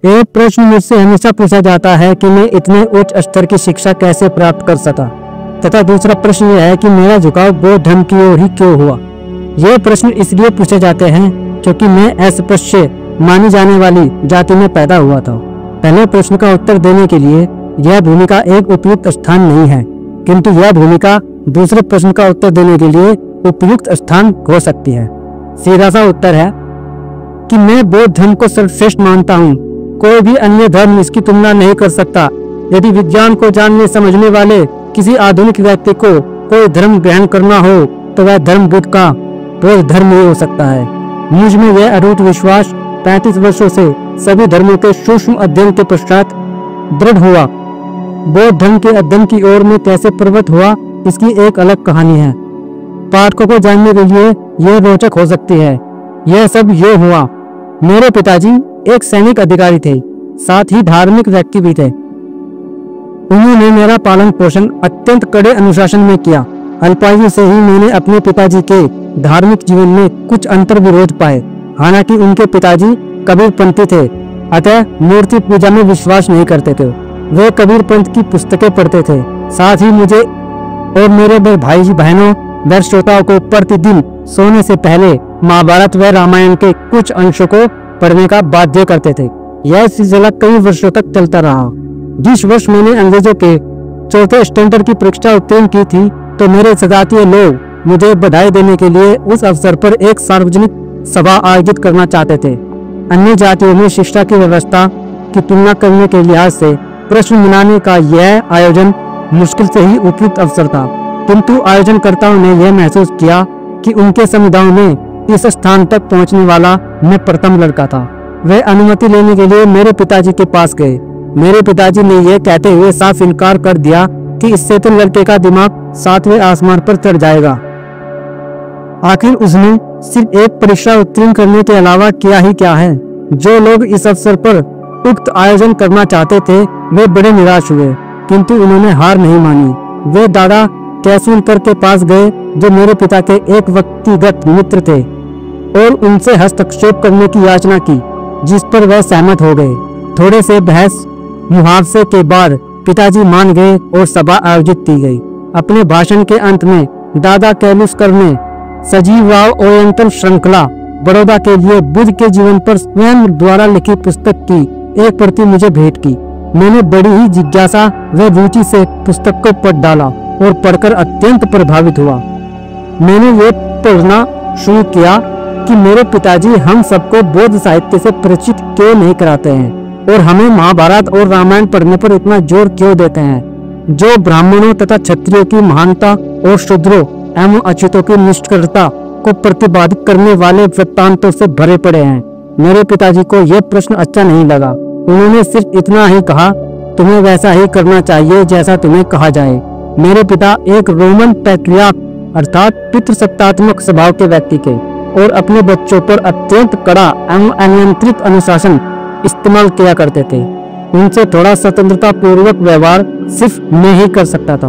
एक प्रश्न मुझसे हमेशा पूछा जाता है कि मैं इतने उच्च स्तर की शिक्षा कैसे प्राप्त कर सका, तथा दूसरा प्रश्न यह है कि मेरा झुकाव बौद्ध धर्म की ओर ही क्यों हुआ। ये प्रश्न इसलिए पूछे जाते हैं क्योंकि मैं अस्पृश्य मानी जाने वाली जाति में पैदा हुआ था। पहले प्रश्न का उत्तर देने के लिए यह भूमिका एक उपयुक्त स्थान नहीं है, किंतु यह भूमिका दूसरे प्रश्न का उत्तर देने के लिए उपयुक्त स्थान हो सकती है। सीधा सा उत्तर है कि मैं बौद्ध धर्म को सर्वश्रेष्ठ मानता हूँ। कोई भी अन्य धर्म इसकी तुलना नहीं कर सकता। यदि विज्ञान को जानने समझने वाले किसी आधुनिक व्यक्ति को कोई धर्म ग्रहण करना हो तो वह धर्म बुद्ध का बौद्ध धर्म ही हो सकता है। मुझ में यह अटूट विश्वास 35 वर्षों से सभी धर्मों के सूक्ष्म अध्ययन के पश्चात दृढ़ हुआ। बौद्ध धर्म के अध्ययन की ओर में कैसे प्रवृत्त हुआ, इसकी एक अलग कहानी है। पाठकों को जानने के लिए यह रोचक हो सकती है। यह सब यूं हुआ। मेरे पिताजी एक सैनिक अधिकारी थे, साथ ही धार्मिक व्यक्ति भी थे। उन्होंने मेरा पालन पोषण अत्यंत कड़े अनुशासन में किया। अल्पायु से ही मैंने अपने पिताजी के धार्मिक जीवन में कुछ अंतर विरोध पाए। हालांकि उनके पिताजी कबीरपंथी थे, अतः मूर्ति पूजा में विश्वास नहीं करते थे। वे कबीरपंथ की पुस्तकें पढ़ते थे। साथ ही मुझे और मेरे भाई बहनों व श्रोताओं को प्रतिदिन सोने से पहले महाभारत व रामायण के कुछ अंशों को पढ़ने का बाध्य करते थे। यह सिलसिला कई वर्षों तक चलता रहा। जिस वर्ष मैंने अंग्रेजों के 4थे स्टैंडर्ड की परीक्षा उत्तीर्ण की थी, तो मेरे सजातीय लोग मुझे बधाई देने के लिए उस अवसर पर एक सार्वजनिक सभा आयोजित करना चाहते थे। अन्य जातियों में शिक्षा की व्यवस्था की तुलना करने के लिहाज से प्रश्न मनाने का यह आयोजन मुश्किल से ही उपयुक्त अवसर था, किंतु आयोजनकर्ताओं ने यह महसूस किया कि उनके समुदाय में इस स्थान तक पहुंचने वाला मैं प्रथम लड़का था। वे अनुमति लेने के लिए मेरे पिताजी के पास गए। मेरे पिताजी ने यह कहते हुए साफ इनकार कर दिया कि इससे तो लड़के का दिमाग 7वें आसमान पर चढ़ जाएगा। आखिर उसने सिर्फ एक परीक्षा उत्तीर्ण करने के अलावा किया ही क्या है। जो लोग इस अवसर पर उक्त आयोजन करना चाहते थे वे बड़े निराश हुए, किंतु उन्होंने हार नहीं मानी। वे दादा कैसूलकर के पास गए, जो मेरे पिता के एक व्यक्तिगत मित्र थे, और उनसे हस्तक्षेप करने की याचना की, जिस पर वह सहमत हो गए। थोड़े से बहस मुहावसे के बाद पिताजी मान गए और सभा आयोजित की गई। अपने भाषण के अंत में दादा कैलुस्कर ने सजीववाव ओरिएंटल श्रृंखला बड़ौदा के लिए बुद्ध के जीवन पर स्वयं द्वारा लिखी पुस्तक की एक प्रति मुझे भेंट की। मैंने बड़ी ही जिज्ञासा व रुचि से पुस्तक को पढ़ डाला और पढ़कर अत्यंत प्रभावित हुआ। मैंने ये पढ़ना शुरू किया कि मेरे पिताजी हम सबको बौद्ध साहित्य से परिचित क्यों नहीं कराते हैं और हमें महाभारत और रामायण पढ़ने पर इतना जोर क्यों देते हैं, जो ब्राह्मणों तथा क्षत्रियों की महानता और शूद्रों एवं अच्युतों की निष्ठुरता को प्रतिपादित करने वाले वृत्तांतों से भरे पड़े हैं। मेरे पिताजी को यह प्रश्न अच्छा नहीं लगा। उन्होंने सिर्फ इतना ही कहा, तुम्हें वैसा ही करना चाहिए जैसा तुम्हें कहा जाए। मेरे पिता एक रोमन पैट्रियार्क अर्थात पितृसत्तात्मक स्वभाव के व्यक्ति थे और अपने बच्चों पर अत्यंत कड़ा एवं अनियंत्रित अनुशासन इस्तेमाल किया करते थे। उनसे थोड़ा स्वतंत्रता पूर्वक व्यवहार सिर्फ मैं ही कर सकता था,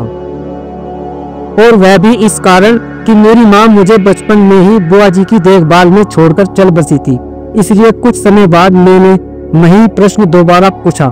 और वह भी इस कारण कि मेरी माँ मुझे बचपन में ही बुआ जी की देखभाल में छोड़कर चल बसी थी। इसलिए कुछ समय बाद मैंने वही प्रश्न दोबारा पूछा।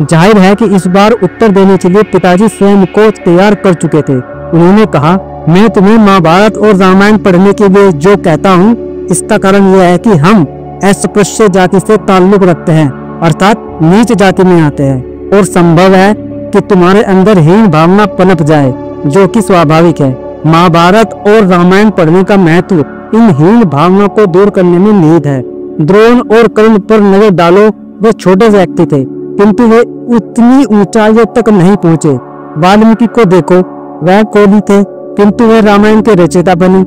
जाहिर है कि इस बार उत्तर देने के लिए पिताजी स्वयं को तैयार कर चुके थे। उन्होंने कहा, मैं तुम्हें महाभारत और रामायण पढ़ने के लिए जो कहता हूँ, इसका कारण यह है कि हम अस्पृश्य जाति से ताल्लुक रखते हैं, अर्थात नीच जाति में आते हैं, और संभव है कि तुम्हारे अंदर हीन भावना पनप जाए, जो कि स्वाभाविक है। महाभारत और रामायण पढ़ने का महत्व इन हीन भावना को दूर करने में निहित है। द्रोण और कर्ण पर नजर डालो, वे छोटे व्यक्ति थे, किंतु वे उतनी ऊंचाइयों तक नहीं पहुंचे। वाल्मीकि को देखो, वह कोली थे, किंतु वे रामायण के रचयिता बने।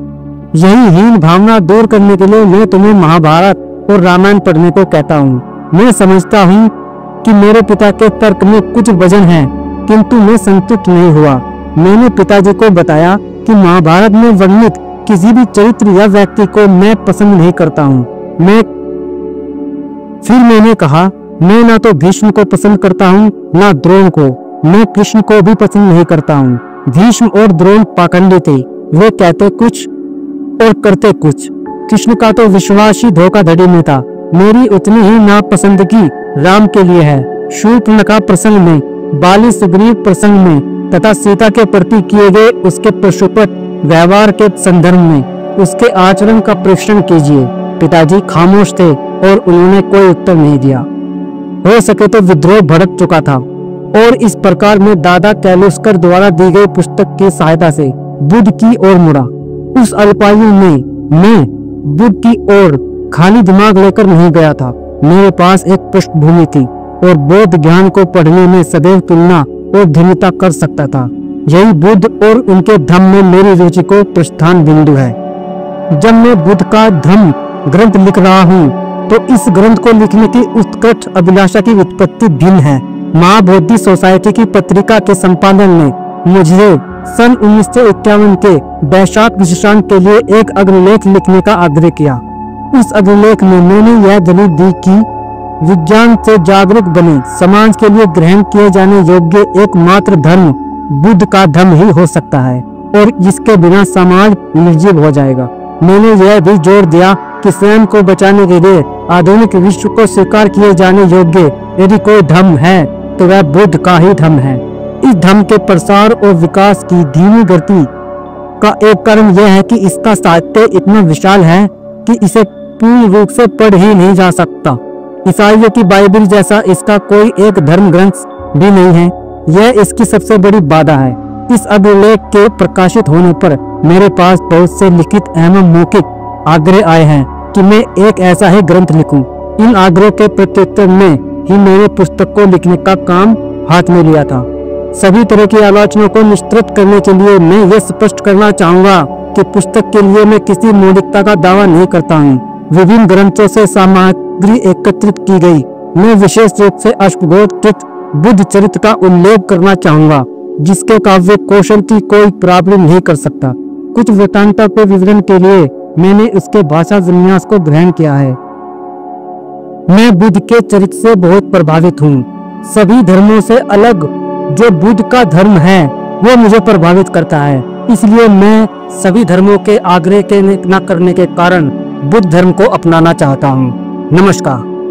यही हीन भावना दूर करने के लिए मैं तुम्हें महाभारत और रामायण पढ़ने को कहता हूँ। मैं समझता हूँ कि मेरे पिता के तर्क में कुछ वजन है, किंतु मैं संतुष्ट नहीं हुआ। मैंने पिताजी को बताया कि महाभारत में वर्णित किसी भी चरित्र या व्यक्ति को मैं पसंद नहीं करता हूँ। फिर मैंने कहा, मैं ना तो भीष्म को पसंद करता हूँ, ना द्रोण को। मैं कृष्ण को भी पसंद नहीं करता हूँ। भीष्म और द्रोण पाखंडी थे, वे कहते कुछ और करते कुछ। कृष्ण का तो विश्वास ही धोखाधड़ी में था। मेरी उतनी ही नापसंदगी राम के लिए है, शूर्पणखा प्रसंग में, बाली सुग्रीव प्रसंग में तथा सीता के प्रति किए गए उसके पशुपत व्यवहार के संदर्भ में उसके आचरण का परीक्षण कीजिए। पिताजी खामोश थे और उन्होंने कोई उत्तर नहीं दिया। हो सके तो विद्रोह भड़क चुका था और इस प्रकार मैं दादा कैलुस्कर द्वारा दी गई पुस्तक की सहायता से बुद्ध की ओर मुड़ा। उस अल्पायु में मैं बुद्ध की ओर खाली दिमाग लेकर नहीं गया था। मेरे पास एक पृष्ठभूमि थी और बौद्ध ज्ञान को पढ़ने में सदैव तुलना और भिन्नता कर सकता था। यही बुद्ध और उनके धम्म में मेरी रुचि को प्रस्थान बिंदु है। जब मैं बुद्ध का धम्म ग्रंथ लिख रहा हूँ तो इस ग्रंथ को लिखने की उत्कट अभिलाषा की उत्पत्ति भिन्न है। महाबोधि सोसाइटी की पत्रिका के संपादन ने मुझे सन 1951 के वैशाख विशेषांक के लिए एक अग्रलेख लिखने का आग्रह किया। उस अग्रलेख में मैंने यह दलील दी कि विज्ञान से जागरूक बने समाज के लिए ग्रहण किए जाने योग्य एकमात्र धर्म बुद्ध का धर्म ही हो सकता है और इसके बिना समाज निर्जीव हो जाएगा। मैंने यह भी जोर दिया कि स्वयं को बचाने के लिए आधुनिक विश्व को स्वीकार किए जाने योग्य यदि कोई धर्म है तो वह बुद्ध का ही धर्म है। इस धर्म के प्रसार और विकास की धीमी गति का एक कारण यह है कि इसका साहित्य इतना विशाल है कि इसे पूर्ण रूप से पढ़ ही नहीं जा सकता। ईसाइयों की बाइबल जैसा इसका कोई एक धर्म ग्रंथ भी नहीं है। यह इसकी सबसे बड़ी बाधा है। इस अभिलेख के प्रकाशित होने पर मेरे पास बहुत से लिखित एवं मौखिक आग्रह आए हैं कि मैं एक ऐसा ही ग्रंथ लिखूं। इन आग्रह के प्रत्युत्तर में ही मैंने पुस्तक को लिखने का काम हाथ में लिया था। सभी तरह की आलोचना को निष्कृत करने के लिए मैं यह स्पष्ट करना चाहूंगा कि पुस्तक के लिए मैं किसी मौलिकता का दावा नहीं करता हूँ। विभिन्न ग्रंथों से सामग्री एकत्रित की गई। मैं विशेष रूप से अष्टबोधकृत बुद्ध चरित्र का उल्लेख करना चाहूंगा जिसके काव्य कौशल की कोई प्रावधान नहीं कर सकता। कुछ वृत्तांतों के विवरण के लिए मैंने उसके भाषा विन्यास को ग्रहण किया है। मैं बुद्ध के चरित्र से बहुत प्रभावित हूँ। सभी धर्मों से अलग जो बुद्ध का धर्म है वो मुझे प्रभावित करता है। इसलिए मैं सभी धर्मों के आग्रह के न करने के कारण बुद्ध धर्म को अपनाना चाहता हूँ। नमस्कार।